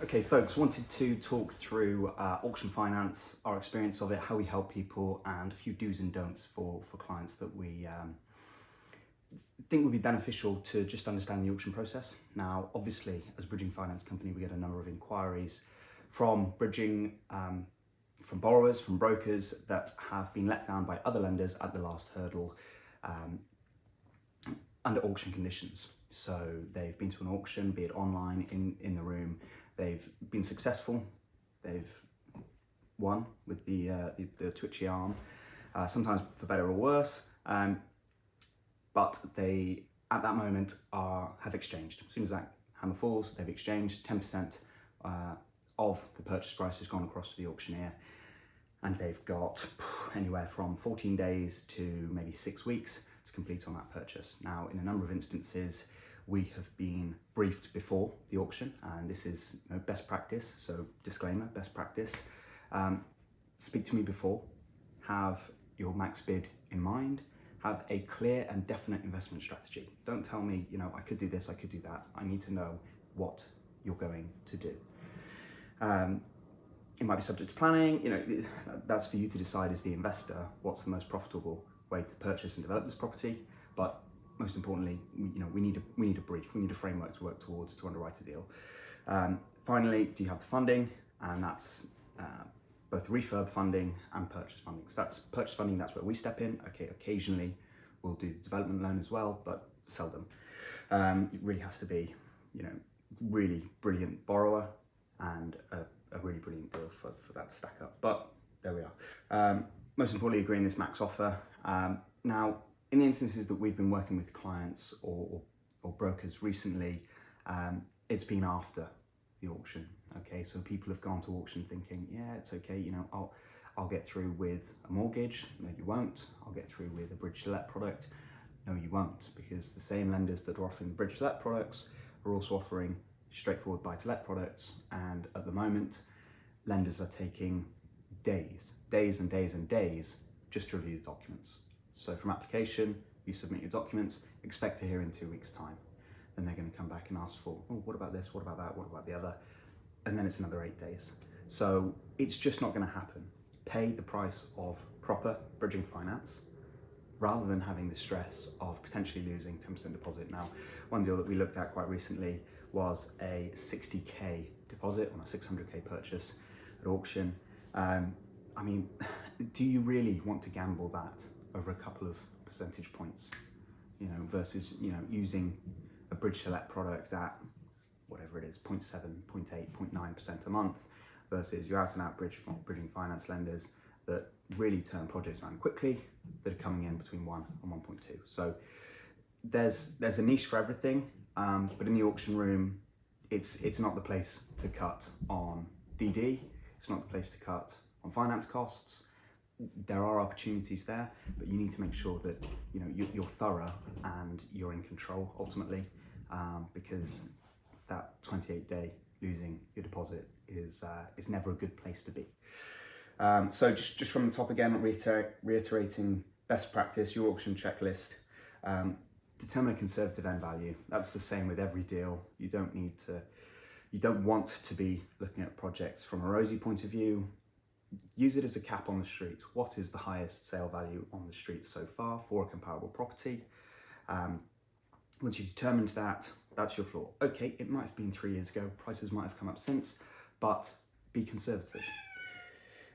Okay, folks, wanted to talk through auction finance, our experience of it, how we help people, and a few do's and don'ts for clients that we think would be beneficial to just understand the auction process. Now, obviously, as a bridging finance company, we get a number of inquiries from bridging, from borrowers, from brokers that have been let down by other lenders at the last hurdle under auction conditions. So they've been to an auction, be it online, in the room. They've been successful. They've won with the twitchy arm, sometimes for better or worse. But they, at that moment, have exchanged. As soon as that hammer falls, they've exchanged. 10% of the purchase price has gone across to the auctioneer, and they've got anywhere from 14 days to maybe 6 weeks to complete on that purchase. Now, in a number of instances, we have been briefed before the auction, and this is best practice, so disclaimer, best practice. Speak to me before, have your max bid in mind, have a clear and definite investment strategy. Don't tell me, I could do this, I could do that. I need to know what you're going to do. It might be subject to planning, that's for you to decide as the investor what's the most profitable way to purchase and develop this property. But most importantly, we need a brief, we need a framework to work towards to underwrite a deal. Finally, do you have the funding? And that's both refurb funding and purchase funding. So that's purchase funding, that's where we step in. Okay, occasionally we'll do the development loan as well, but seldom. It really has to be, really brilliant borrower and a really brilliant deal for that to stack up. But there we are. Most importantly, agreeing this max offer. Now, in the instances that we've been working with clients or brokers recently, it's been after the auction. Okay, so people have gone to auction thinking, yeah, it's okay, I'll get through with a mortgage. No, you won't. I'll get through with a bridge to let product. No, you won't, because the same lenders that are offering the bridge to let products are also offering straightforward buy to let products. And at the moment, lenders are taking days and days and days just to review the documents. So from application, you submit your documents, expect to hear in 2 weeks' time. Then they're going to come back and ask for, oh, what about this, what about that, what about the other? And then it's another 8 days. So it's just not going to happen. Pay the price of proper bridging finance rather than having the stress of potentially losing 10% deposit. Now, one deal that we looked at quite recently was a 60K deposit on a 600K purchase at auction. Do you really want to gamble that over a couple of percentage points, versus, using a bridge to let product at whatever it is, 0.7, 0.8, 0.9% a month, versus your out and out bridging finance lenders that really turn projects around quickly, that are coming in between 1 and 1.2. So there's a niche for everything, but in the auction room, it's not the place to cut on DD, it's not the place to cut on finance costs. There are opportunities there, but you need to make sure that you're thorough and you're in control ultimately, because that 28-day losing your deposit is never a good place to be. So just from the top again, reiterating best practice, your auction checklist. Determine a conservative end value. That's the same with every deal. You don't want to be looking at projects from a rosy point of view. Use it as a cap on the street. What is the highest sale value on the street so far for a comparable property? Once you've determined that, that's your floor. Okay, it might have been 3 years ago, prices might have come up since, but be conservative.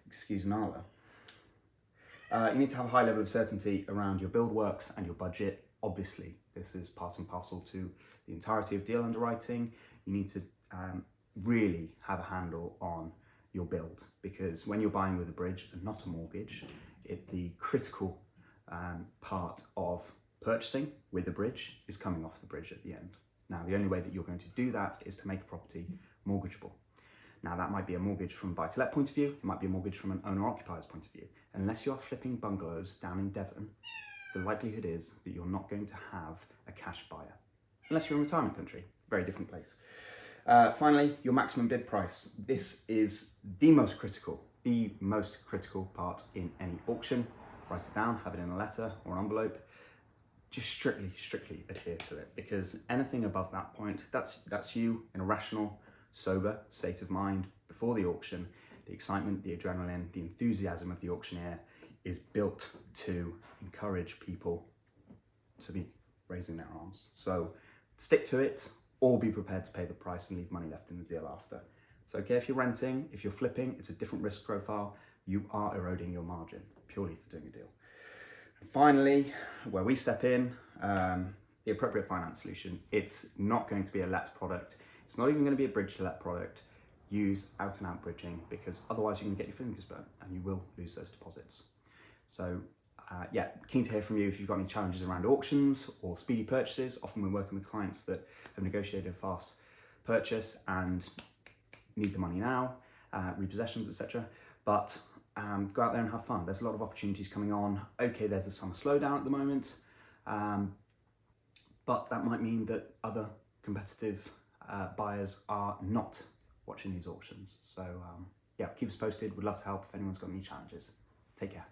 Excuse Nala. You need to have a high level of certainty around your build works and your budget. Obviously, this is part and parcel to the entirety of deal underwriting. You need to really have a handle on your build, because when you're buying with a bridge and not a mortgage, the critical part of purchasing with a bridge is coming off the bridge at the end. Now, the only way that you're going to do that is to make a property mortgageable. Now, that might be a mortgage from a buy-to-let point of view, it might be a mortgage from an owner-occupier's point of view. Unless you're flipping bungalows down in Devon, the likelihood is that you're not going to have a cash buyer. Unless you're in retirement country, very different place. Finally, your maximum bid price. This is the most critical part in any auction. Write it down, have it in a letter or an envelope. Just strictly adhere to it, because anything above that point, that's you in a rational, sober state of mind before the auction, the excitement, the adrenaline, the enthusiasm of the auctioneer is built to encourage people to be raising their arms. So stick to it, or be prepared to pay the price and leave money left in the deal after. So okay, if you're renting, if you're flipping, it's a different risk profile. You are eroding your margin purely for doing a deal. And finally, where we step in, the appropriate finance solution. It's not going to be a let product. It's not even going to be a bridge to let product. Use out and out bridging, because otherwise you're going to get your fingers burnt and you will lose those deposits. So yeah, keen to hear from you if you've got any challenges around auctions or speedy purchases. Often we're working with clients that have negotiated a fast purchase and need the money now, repossessions, etc. But go out there and have fun. There's a lot of opportunities coming on. Okay, there's a summer slowdown at the moment, but that might mean that other competitive buyers are not watching these auctions. So yeah, keep us posted. We'd love to help if anyone's got any challenges. Take care.